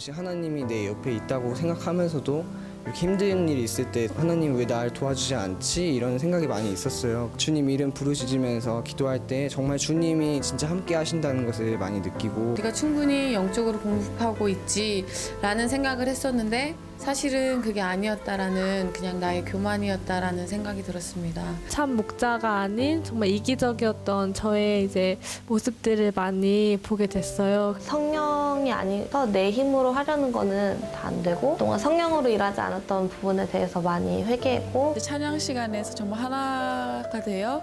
잠시 하나님이 내 옆에 있다고 생각하면서도 이렇게 힘든 일이 있을 때 하나님 왜 날 도와주지 않지? 이런 생각이 많이 있었어요. 주님 이름 부르짖으면서 기도할 때 정말 주님이 진짜 함께 하신다는 것을 많이 느끼고 우리가 충분히 영적으로 공급하고 있지라는 생각을 했었는데 사실은 그게 아니었다라는 그냥 나의 교만이었다라는 생각이 들었습니다. 참 목자가 아닌 정말 이기적이었던 저의 이제 모습들을 많이 보게 됐어요. 성령이 아니서 내 힘으로 하려는 거는 다 안 되고 그동안 성령으로 일하지 않았던 부분에 대해서 많이 회개했고 찬양 시간에서 정말 하나가 되어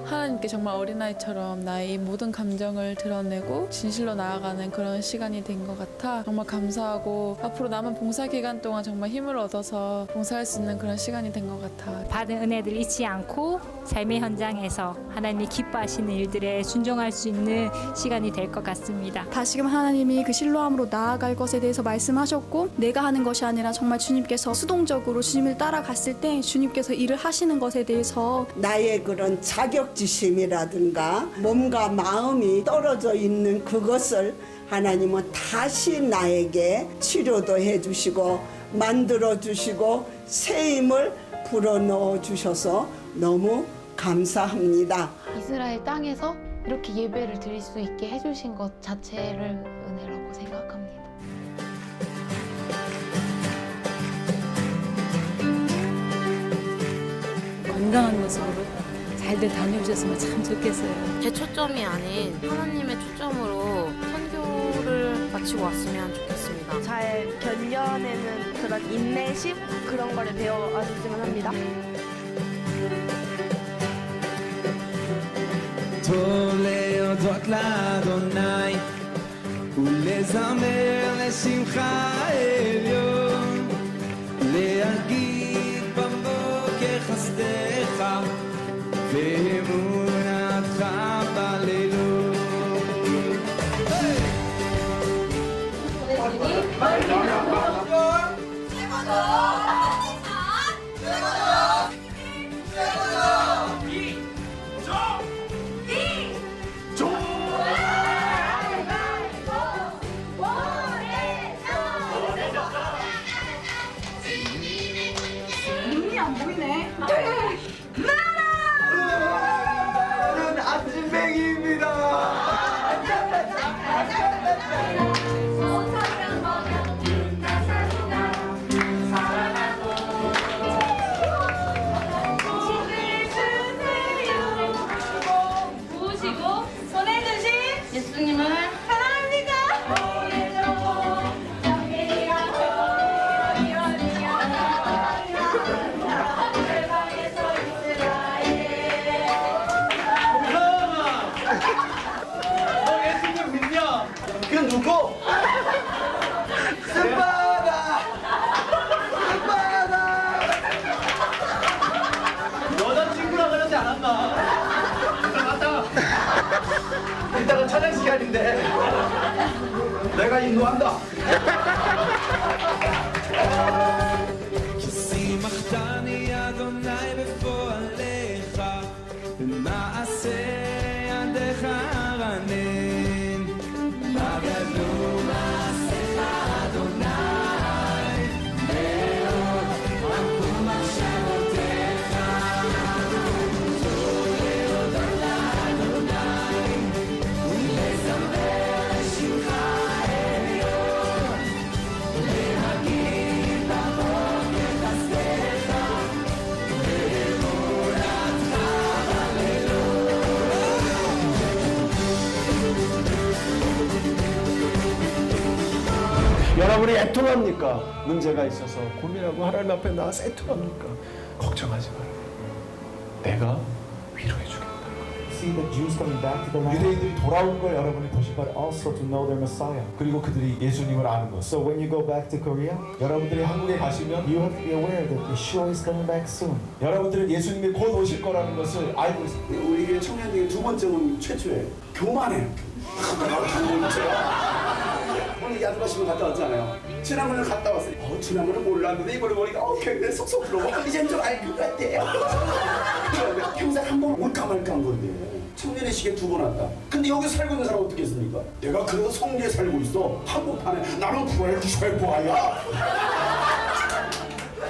하나님께 정말 어린아이처럼 나의 모든 감정을 드러내고 진실로 나아가는 그런 시간이 된 것 같아 정말 감사하고 앞으로 남은 봉사 기간 동안 정말 힘을 얻어서 봉사할 수 있는 그런 시간이 된 것 같아. 받은 은혜들 잊지 않고 삶의 현장에서 하나님이 기뻐하시는 일들에 순종할 수 있는 시간이 될 것 같습니다. 다시금 하나님이 그 실로함으로 나아갈 것에 대해서 말씀하셨고 내가 하는 것이 아니라 정말 주님께서 수동적으로 주님을 따라갔을 때 주님께서 일을 하시는 것에 대해서 나의 그런 자격지심이라든가 몸과 마음이 떨어져 있는 그것을 하나님은 다시 나에게 치료도 해주시고 만들어주시고 새 힘을 불어넣어 주셔서 너무 감사합니다. 이스라엘 땅에서 이렇게 예배를 드릴 수 있게 해주신 것 자체를 은혜라고 생각합니다. 건강한 모습으로 잘들 다녀오셨으면 참 좋겠어요. 제 초점이 아닌 하나님의 초점으로 선교를 마치고 왔으면 좋겠습니다. 잘 견뎌내는 그런 인내심 그런 거를 배워왔으면 합니다. טוב להודות לאדוני ולזמר לשמחה עליון להגיד בבוקר חסדך ואמונתך בלילות 눈이 안 보이네. 나는 아침뱅이입니다. 예수님을 그 누구? 스파다! 스파다! 여자친구랑 그러지 않았나? 맞다! 이따가 찬양 시간인데 내가 인도한다! שימחתני אדוני בפועליך במעשה ידיך ארנן בגדול מעשיך אדוני מאוד עמקו מחשבותיך טוב להודות לאדוני ולזמר לשמך עליון להגיד בבוקר חסדך ואמונתך בלילות 여러분이 애통합니까? 문제가 있어서 고민하고 하나님 앞에 나와서 애통합니까? 걱정하지 마라. 내가 위로해 주겠다. See the Jews coming back to the land. 유대인들이 돌아온 걸 여러분이 보시. But also to know their Messiah. 그리고 그들이 예수님을 아는 것. So when you go back to Korea, 여러분들이 한국에 가시면 you have to be aware that Yeshua is coming back soon. 여러분들은 예수님이 곧 오실 거라는 것을 알고 있습니다. 우리 교회 청년들이 두 번째는 최초예요. 교만해요. 오늘 야구가시면 갔다 왔잖아요. 지난번에 갔다 왔어요. 지난번에 몰랐는데 이번에 보니까 굉장히 쏙쏙 들어와. 이젠 좀 알 것 같아요. 평생 한 번 올까 말까 한 건데 청년의 시계 2번 왔다. 근데 여기 살고 있는 사람 어떻게 했습니까? 내가 그래도 성리에 살고 있어. 한복판에 나는 구할 거야.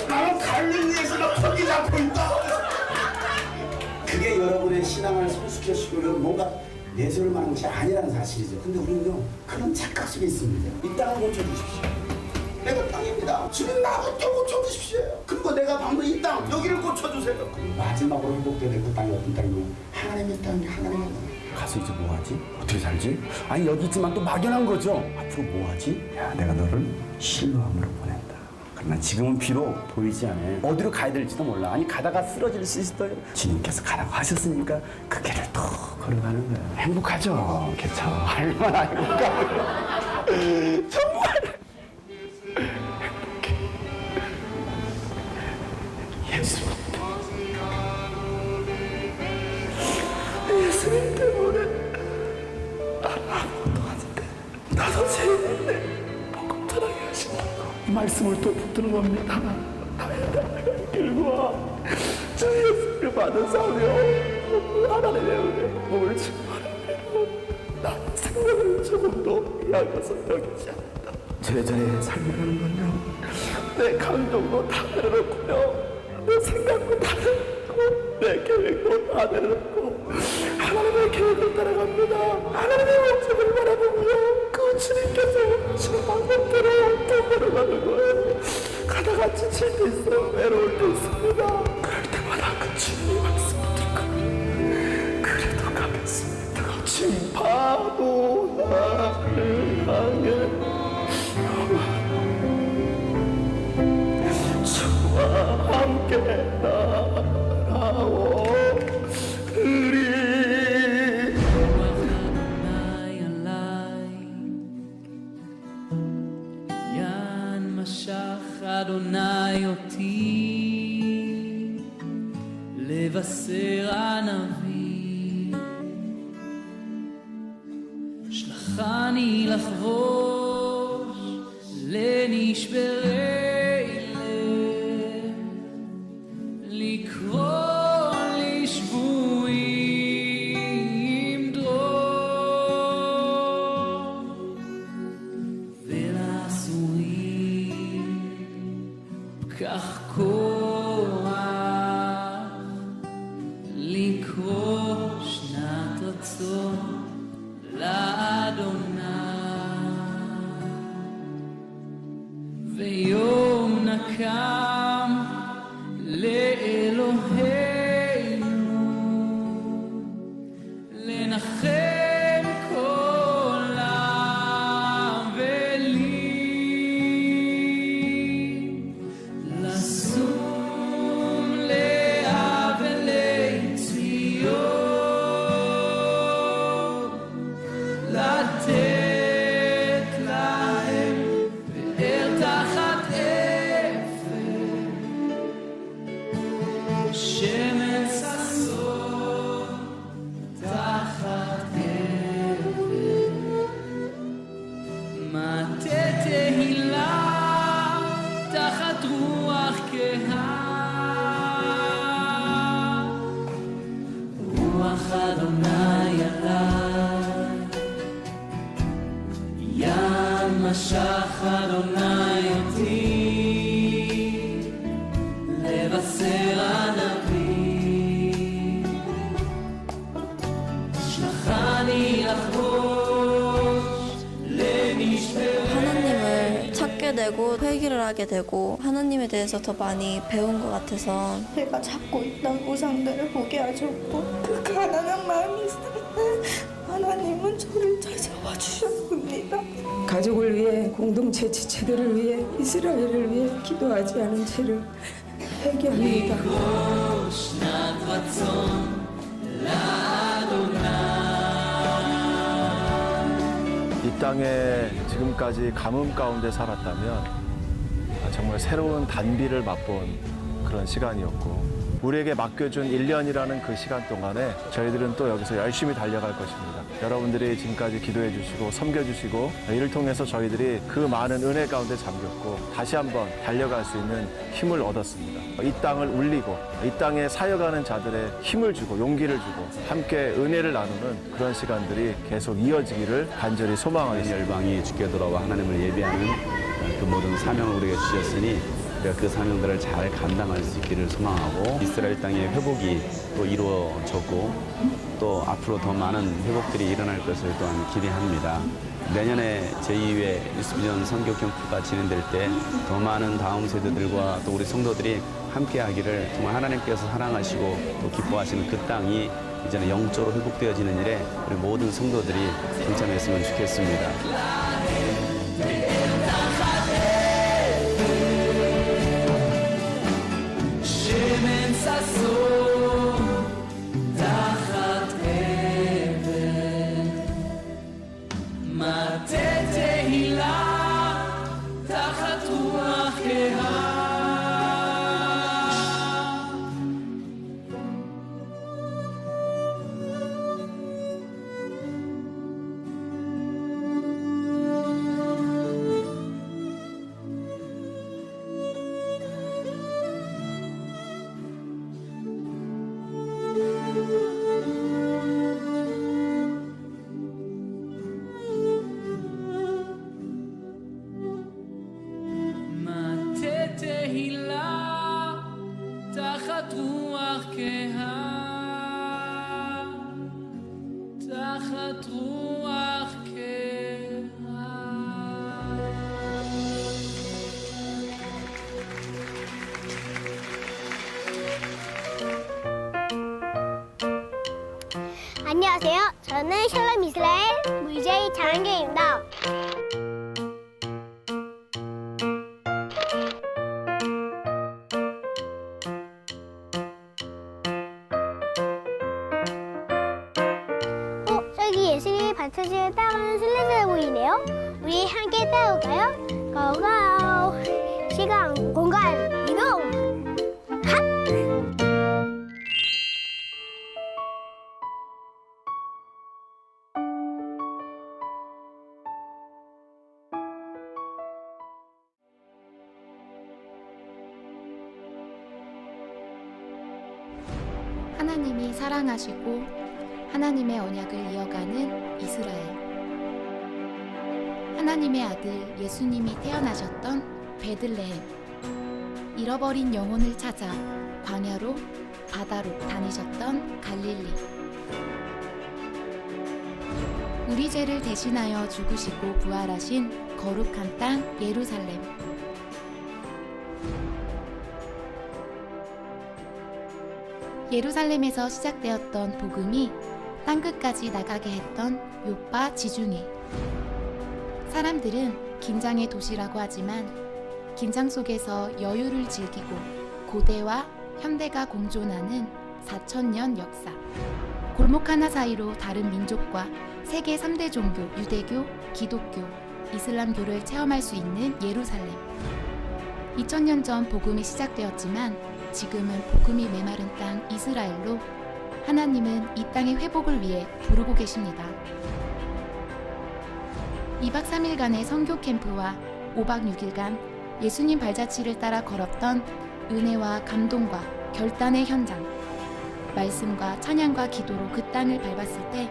나는 갈릴리에서 나 턱이 잡고 있다. 그게 여러분의 신앙을 성숙해시키고 뭔가 내세울 만한 것이 아니라는 사실이죠. 근데 우리는요 그런 착각 속에 있습니다. 이 땅을 고쳐주십시오. 내가 땅입니다. 주님 나하고 좀 고쳐주십시오. 그리고 내가 방금 이 땅 여기를 고쳐주세요. 그리고 마지막으로 회복돼야 될 그 땅이 어떤 땅이냐? 하나님의 땅이 하나님의 땅. 가서 이제 뭐하지? 어떻게 살지? 아니 여기 있지만 또 막연한 거죠. 앞으로 뭐하지? 야 내가 너를 실로함으로 보낸다. 그러나 지금은 비록 보이지 않아요. 어디로 가야 될지도 몰라. 아니 가다가 쓰러질 수 있어요. 주님께서 가라고 하셨으니까 그 길을 또 걸어가는 거예요. 행복하죠? 그쵸? 얼마나 행복하고요. 정말 행복해. 예수님 때문에 아무것도 아닌데 나도 죄인인데 복음전하게 하신다고 이 말씀을 또 붙드는 겁니다. 나의 길과 주 예수를 받은 사며 하나님의 은혜 몸을 충만하며 나 생명을 조금도 약해서 여기지 않는다. 제자의 삶이라는 건요 내 감정도 다 내려놓고요 내 생각도 다 내려놓고 내 계획도 다 내려놓고 하나님의 계획을 따라갑니다. 하나님의 모습을 바라보고요 그 주님께서 하시는 방법대로 또 걸어가는 거예요. 가다가 지칠 때 있어요. 외로울 때 있습니다. 그럴 때마다 그 주님의 말씀을 듣고 그래도 가겠습니다. 주님 파도 나를 향해 주와 함께 날아오리. אדוני אותי לבשר ענבים שלחני לחבוש לנשברי לב לקרוא לשבויים דרור ולאסורים כך כוח לקרוא שנת רצון לאדוני ויום נקם לאלוהינו לנחם כל האבלים לשום לאבלי ציון לתת להם באר תחת אפר שמן ששון תחת אבן מטה תהילה תחת רוח כהה רוח אדוני עליי ים משך אדוני אותי לבשר ענבים שלחני לחבוש לנשברי 하나님을 찾게 되고 회개를 하게 되고 하나님에 대해서 더 많이 배운 것 같아서 제가 찾고 있던 우상들을 보게 하셨고 그 가난한 마음이 있을 때 하나님은 저를 찾아와 주셨습니다. 가족을 위해 공동체 지체들을 위해 이스라엘을 위해 기도하지 않은 채를 회개합니다. שנת רצון לאדוני 이 땅에 지금까지 가뭄 가운데 살았다면 정말 새로운 단비를 맛본 그런 시간이었고 우리에게 맡겨준 1년이라는 그 시간 동안에 저희들은 또 여기서 열심히 달려갈 것입니다. 여러분들이 지금까지 기도해 주시고 섬겨주시고 이를 통해서 저희들이 그 많은 은혜 가운데 잠겼고 다시 한번 달려갈 수 있는 힘을 얻었습니다. 이 땅을 울리고 이 땅에 사역하는 자들의 힘을 주고 용기를 주고 함께 은혜를 나누는 그런 시간들이 계속 이어지기를 간절히 소망하겠습니다. 열방이 주께 돌아와 하나님을 예배하는 그 모든 사명을 우리에게 주셨으니 우리가 그 사명들을 잘 감당할 수 있기를 소망하고 이스라엘 땅의 회복이 또 이루어졌고 또 앞으로 더 많은 회복들이 일어날 것을 또한 기대합니다. 내년에 제2회 유스비전 선교 캠프가 진행될 때 더 많은 다음 세대들과 또 우리 성도들이 함께 하기를 정말 하나님께서 사랑하시고 또 기뻐하시는 그 땅이 이제는 영적으로 회복되어지는 일에 우리 모든 성도들이 동참했으면 좋겠습니다. שמן ששון תחת אבן, מטה תהילה תחת רוח כהה. מטה תהילה תחת רוח כהה, תחת רוח כהה. 안녕하세요. 저는 샬롬 이스라엘 VJ 장한경입니다. 저기 예수님이 반차지를 따라가는 순례자가 보이네요. 우리 함께 따라올까요? 고고! 시간, 공간, 이동! 하나님이 사랑하시고 하나님의 언약을 이어가는 이스라엘. 하나님의 아들 예수님이 태어나셨던 베들레헴. 잃어버린 영혼을 찾아 광야로 바다로 다니셨던 갈릴리. 우리 죄를 대신하여 죽으시고 부활하신 거룩한 땅 예루살렘. 예루살렘에서 시작되었던 복음이 땅끝까지 나가게 했던 요파 지중해. 사람들은 긴장의 도시라고 하지만 긴장 속에서 여유를 즐기고 고대와 현대가 공존하는 4,000년 역사. 골목 하나 사이로 다른 민족과 세계 3대 종교 유대교, 기독교, 이슬람교를 체험할 수 있는 예루살렘. 2000년 전 복음이 시작되었지만 지금은 복음이 메마른 땅 이스라엘로 하나님은 이 땅의 회복을 위해 부르고 계십니다. 2박 3일간의 선교 캠프와 5박 6일간 예수님 발자취를 따라 걸었던 은혜와 감동과 결단의 현장. 말씀과 찬양과 기도로 그 땅을 밟았을 때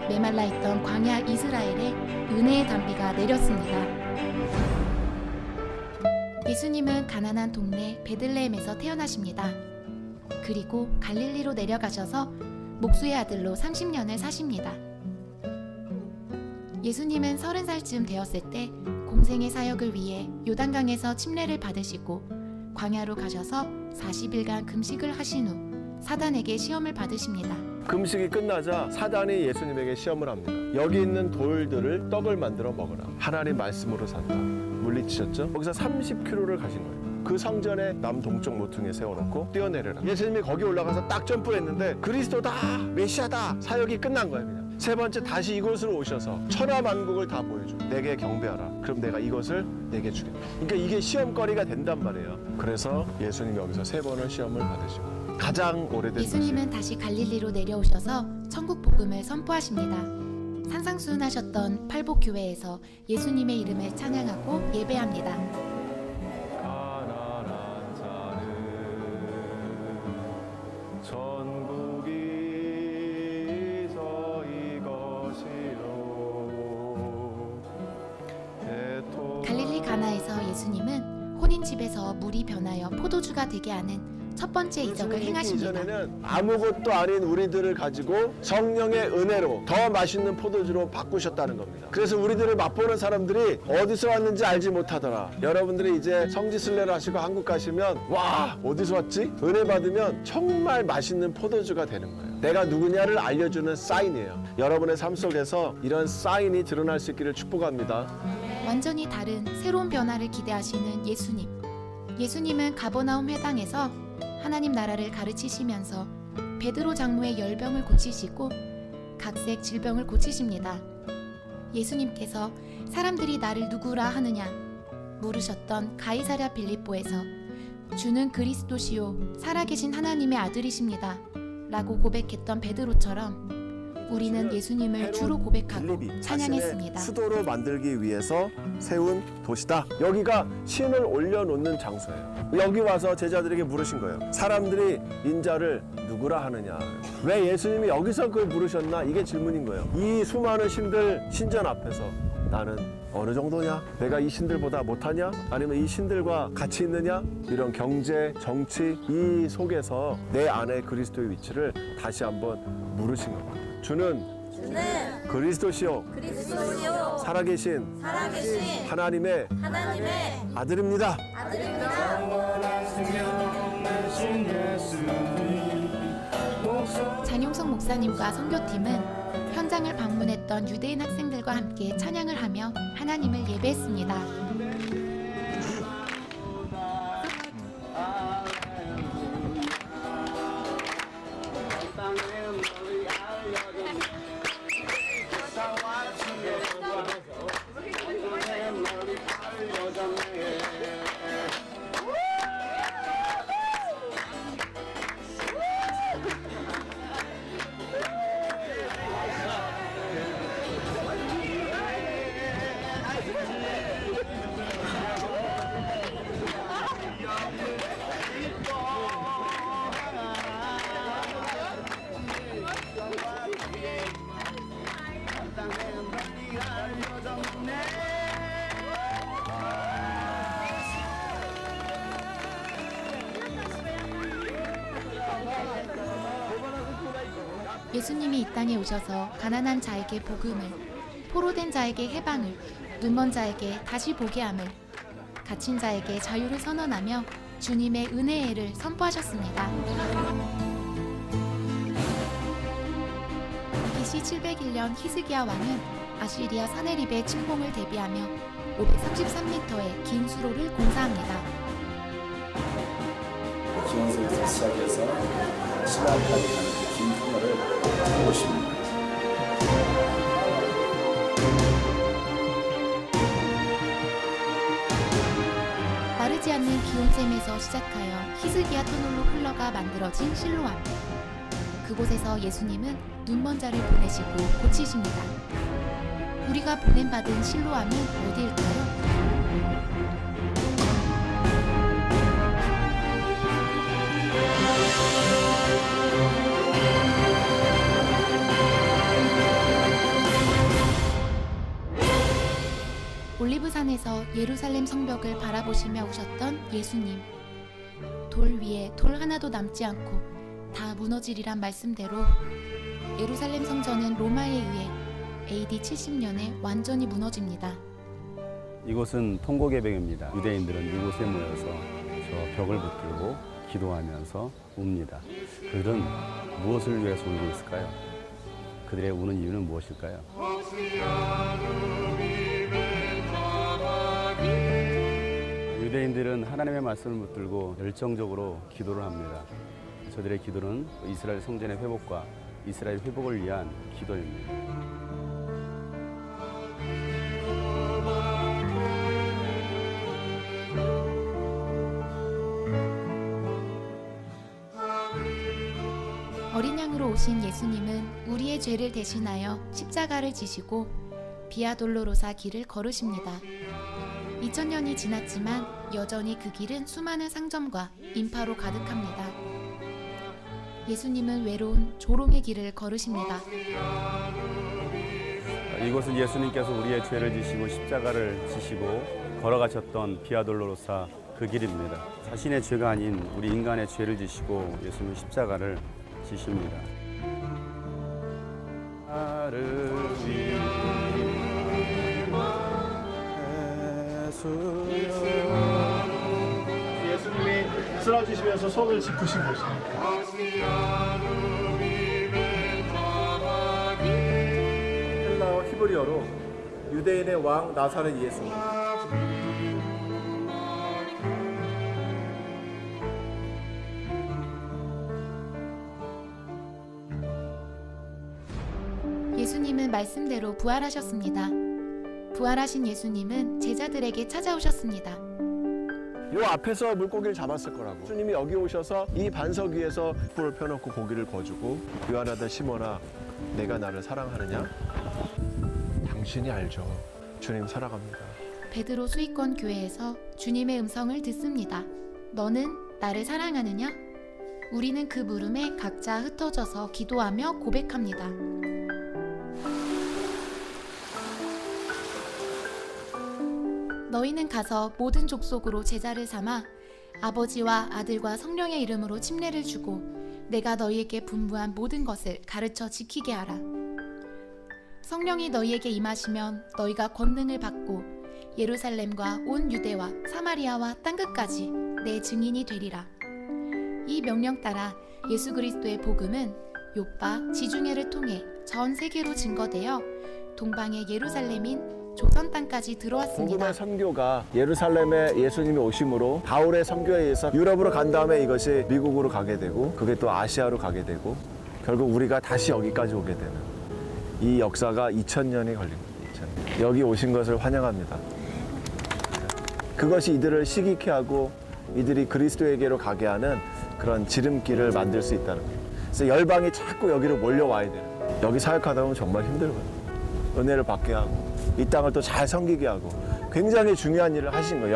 메말라 있던 광야 이스라엘에 은혜의 단비가 내렸습니다. 예수님은 가난한 동네 베들레헴에서 태어나십니다. 그리고 갈릴리로 내려가셔서 목수의 아들로 30년을 사십니다. 예수님은 30살쯤 되었을 때 공생의 사역을 위해 요단강에서 침례를 받으시고 광야로 가셔서 40일간 금식을 하신 후 사단에게 시험을 받으십니다. 금식이 끝나자 사단이 예수님에게 시험을 합니다. 여기 있는 돌들을 떡을 만들어 먹으라. 하나님 말씀으로 산다. 물리치셨죠? 거기서 30km를 가신 거예요. 그 성전에 남동쪽 모퉁이에 세워놓고 뛰어내려라. 예수님이 거기 올라가서 딱 점프했는데 그리스도다, 메시아다, 사역이 끝난 거예요. 그냥. 세 번째 다시 이곳으로 오셔서 천하만국을 다 보여줘. 내게 경배하라. 그럼 내가 이것을 내게 주겠다. 그러니까 이게 시험거리가 된단 말이에요. 그래서 예수님이 여기서 3번을 시험을 받으시고 가장 오래된 도시. 예수님은 다시 갈릴리로 내려오셔서 천국 복음을 선포하십니다. 산상수훈하셨던 팔복교회에서 예수님의 이름을 찬양하고 예배합니다. 가난한 자는 천국이 저희 것이요. 갈릴리 가나에서 예수님은 혼인집에서 물이 변하여 포도주가 되게 하는 첫 번째 이적을 행하십니다. 이전에는 아무것도 아닌 우리들을 가지고 성령의 은혜로 더 맛있는 포도주로 바꾸셨다는 겁니다. 그래서 우리들을 맛보는 사람들이 어디서 왔는지 알지 못하더라. 여러분들이 이제 성지순례를 하시고 한국 가시면 와, 어디서 왔지? 은혜 받으면 정말 맛있는 포도주가 되는 거예요. 내가 누구냐를 알려주는 사인이에요. 여러분의 삶 속에서 이런 사인이 드러날 수 있기를 축복합니다. 완전히 다른 새로운 변화를 기대하시는 예수님. 예수님은 가버나움 회당에서 하나님 나라를 가르치시면서 베드로 장로의 열병을 고치시고 각색 질병을 고치십니다. 예수님께서 사람들이 나를 누구라 하느냐 물으셨던 가이사랴 빌립보에서 주는 그리스도시요 살아계신 하나님의 아들이십니다 라고 고백했던 베드로처럼 우리는 예수님을 주로 고백하고 찬양했습니다. 수도로 만들기 위해서 세운 도시다. 여기가 신을 올려놓는 장소예요. 여기 와서 제자들에게 물으신 거예요. 사람들이 인자를 누구라 하느냐. 왜 예수님이 여기서 그걸 물으셨나? 이게 질문인 거예요. 이 수많은 신들 신전 앞에서 나는 어느 정도냐? 내가 이 신들보다 못하냐? 아니면 이 신들과 같이 있느냐? 이런 경제, 정치 이 속에서 내 안에 그리스도의 위치를 다시 한번 물으신 겁니다. 주는 그리스도시요 살아계신 하나님의 아들입니다. 장용석 목사님과 선교팀은 현장을 방문했던 유대인 학생들과 함께 찬양을 하며 하나님을 예배했습니다. 예수님이 이 땅에 오셔서 가난한 자에게 복음을, 포로된 자에게 해방을, 눈먼 자에게 다시 보게 함을, 갇힌 자에게 자유를 선언하며 주님의 은혜의 해를 선포하셨습니다. BC 701년 히스기야 왕은 아시리아 사네립의 침공을 대비하며 533m의 긴 수로를 공사합니다. 기원성에서 시작해서 신라까지 가는 긴 터널을 보십니다. 마르지 않는 기온샘에서 시작하여 히스기야 터널로 흘러가 만들어진 실로암. 그곳에서 예수님은 눈먼 자를 보내시고 고치십니다. 우리가 보냄받은 실로암은 어디일까요? 올리브산에서 예루살렘 성벽을 바라보시며 우셨던 예수님. 돌 위에 돌 하나도 남지 않고 다 무너지리란 말씀대로 예루살렘 성전은 로마에 의해 AD 70년에 완전히 무너집니다. 이곳은 통곡예배입니다. 유대인들은 이곳에 모여서 저 벽을 붙들고 기도하면서 웁니다. 그들은 무엇을 위해서 울고 있을까요? 그들의 우는 이유는 무엇일까요? 유대인들은 하나님의 말씀을 붙들고 열정적으로 기도를 합니다. 저들의 기도는 이스라엘 성전의 회복과 이스라엘 회복을 위한 기도입니다. 어린 양으로 오신 예수님은 우리의 죄를 대신하여 십자가를 지시고 비아 돌로로사 길을 걸으십니다. 2000년이 지났지만 여전히 그 길은 수많은 상점과 인파로 가득합니다. 예수님은 외로운 조롱의 길을 걸으십니다. 이곳은 예수님께서 우리의 죄를 지시고 십자가를 지시고 걸어가셨던 비아 돌로로사 그 길입니다. 자신의 죄가 아닌 우리 인간의 죄를 지시고 예수님은 십자가를 지십니다. 나를 위해 예수님이 쓰러지시면서 손을 짚으신 곳입니다. 헬라어 히브리어로 유대인의 왕 나사렛 예수. 예수님은 말씀대로 부활하셨습니다. 부활하신 예수님은 제자들에게 찾아오셨습니다. 요 앞에서 물고기를 잡았을 거라고. 주님이 여기 오셔서 이 반석 위에서 불을 펴놓고 고기를 거주고 요한아들 시몬아 내가 나를 사랑하느냐? 당신이 알죠. 주님 사랑합니다. 베드로 수익권 교회에서 주님의 음성을 듣습니다. 너는 나를 사랑하느냐? 우리는 그 물음에 각자 흩어져서 기도하며 고백합니다. 너희는 가서 모든 족속으로 제자를 삼아 아버지와 아들과 성령의 이름으로 침례를 주고 내가 너희에게 분부한 모든 것을 가르쳐 지키게 하라. 성령이 너희에게 임하시면 너희가 권능을 받고 예루살렘과 온 유대와 사마리아와 땅끝까지 내 증인이 되리라. 이 명령 따라 예수 그리스도의 복음은 욥바 지중해를 통해 전 세계로 증거되어 동방의 예루살렘인 조선 땅까지 들어왔습니다. 복음의 선교가 예루살렘에 예수님이 오심으로 바울의 선교에 의해서 유럽으로 간 다음에 이것이 미국으로 가게 되고 그게 또 아시아로 가게 되고 결국 우리가 다시 여기까지 오게 되는 이 역사가 2000년이 걸린 겁니다. 2000년. 여기 오신 것을 환영합니다. 그것이 이들을 시기케 하고 이들이 그리스도에게로 가게 하는 그런 지름길을 만들 수 있다는 거예요. 그래서 열방이 자꾸 여기로 몰려와야 돼요. 여기 사역하다 보면 정말 힘들거든요. 은혜를 받게 하고 이 땅을 또 잘 섬기게 하고 굉장히 중요한 일을 하신 거예요.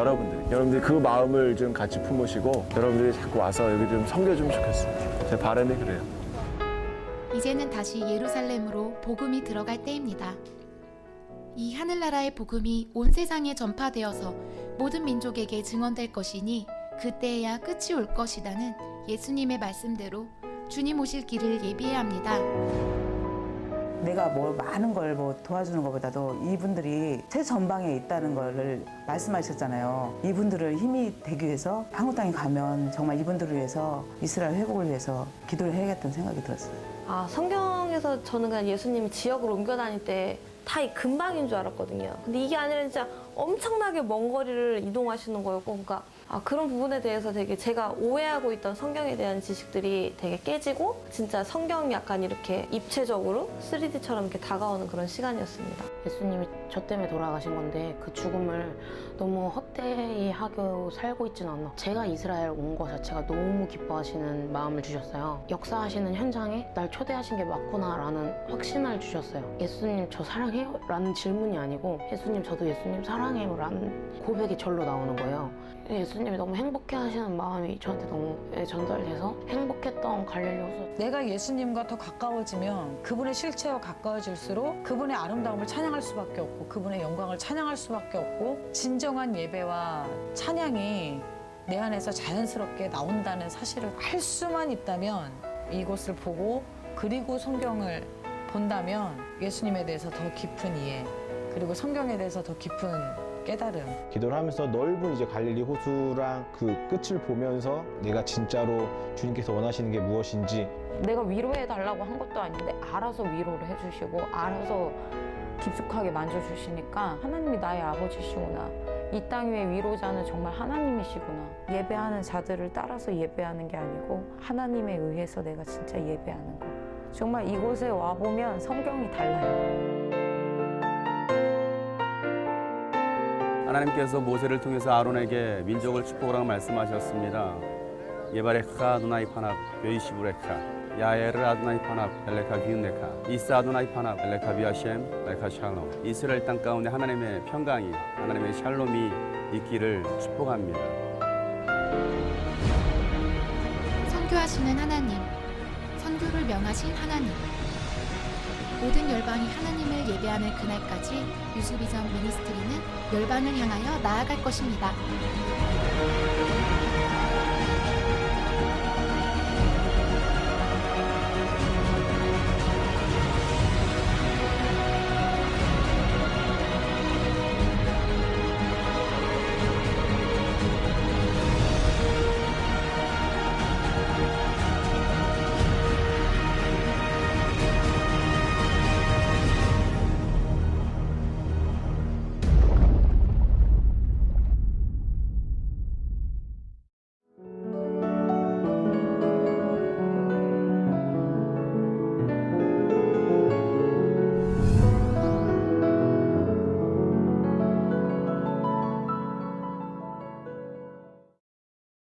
여러분들이 그 마음을 좀 같이 품으시고 여러분들이 자꾸 와서 여기 좀 섬겨주면 좋겠습니다. 제 바람이 그래요. 이제는 다시 예루살렘으로 복음이 들어갈 때입니다. 이 하늘나라의 복음이 온 세상에 전파되어서 모든 민족에게 증언될 것이니 그때에야 끝이 올 것이다는 예수님의 말씀대로 주님 오실 길을 예비해야 합니다. 내가 뭐 많은 걸 뭐 도와주는 것보다도 이분들이 최전방에 있다는 걸 말씀하셨잖아요. 이분들을 힘이 되기 위해서 한국 땅에 가면 정말 이분들을 위해서 이스라엘 회복을 위해서 기도를 해야겠다는 생각이 들었어요. 성경에서 저는 그냥 예수님이 지역을 옮겨 다닐 때 다 이 근방인 줄 알았거든요. 근데 이게 아니라 진짜 엄청나게 먼 거리를 이동하시는 거였고, 그러니까 그런 부분에 대해서 되게 제가 오해하고 있던 성경에 대한 지식들이 되게 깨지고 진짜 성경이 약간 이렇게 입체적으로 3D처럼 이렇게 다가오는 그런 시간이었습니다. 예수님이 저 때문에 돌아가신 건데 그 죽음을 너무 헛되이 하고 살고 있지는 않나. 제가 이스라엘 온 거 자체가 너무 기뻐하시는 마음을 주셨어요. 역사하시는 현장에 날 초대하신 게 맞구나 라는 확신을 주셨어요. 예수님 저 사랑해요? 라는 질문이 아니고 예수님 저도 예수님 사랑해요 라는 고백이 절로 나오는 거예요. 예수님이 너무 행복해 하시는 마음이 저한테 너무 전달돼서 행복했던 갈릴리 호수. 내가 예수님과 더 가까워지면 그분의 실체와 가까워질수록 그분의 아름다움을 찬양할 수밖에 없고 그분의 영광을 찬양할 수밖에 없고 진정한 예배와 찬양이 내 안에서 자연스럽게 나온다는 사실을 알 수만 있다면 이곳을 보고 그리고 성경을 본다면 예수님에 대해서 더 깊은 이해 그리고 성경에 대해서 더 깊은 깨달음. 기도를 하면서 넓은 이제 갈릴리 호수랑 그 끝을 보면서 내가 진짜로 주님께서 원하시는 게 무엇인지 내가 위로해 달라고 한 것도 아닌데 알아서 위로를 해주시고 알아서 깊숙하게 만져주시니까 하나님이 나의 아버지시구나. 이 땅 위의 위로자는 정말 하나님이시구나. 예배하는 자들을 따라서 예배하는 게 아니고 하나님에 의해서 내가 진짜 예배하는 거. 정말 이곳에 와보면 성경이 달라요. 하나님께서 모세를 통해서 아론에게 민족을 축복하라고 말씀하셨습니다. 예바레카 누나이 파나 베이시브레카 야에르 아도나이 파납 엘레카 비운네카 이스 아도나이 파납 엘레카 비아셴 엘레카 샬롬. 이스라엘 땅 가운데 하나님의 평강이, 하나님의 샬롬이 있기를 축복합니다. 선교하시는 하나님, 선교를 명하신 하나님, 모든 열방이 하나님을 예배하는 그날까지 유수비전 미니스트리는 열방을 향하여 나아갈 것입니다.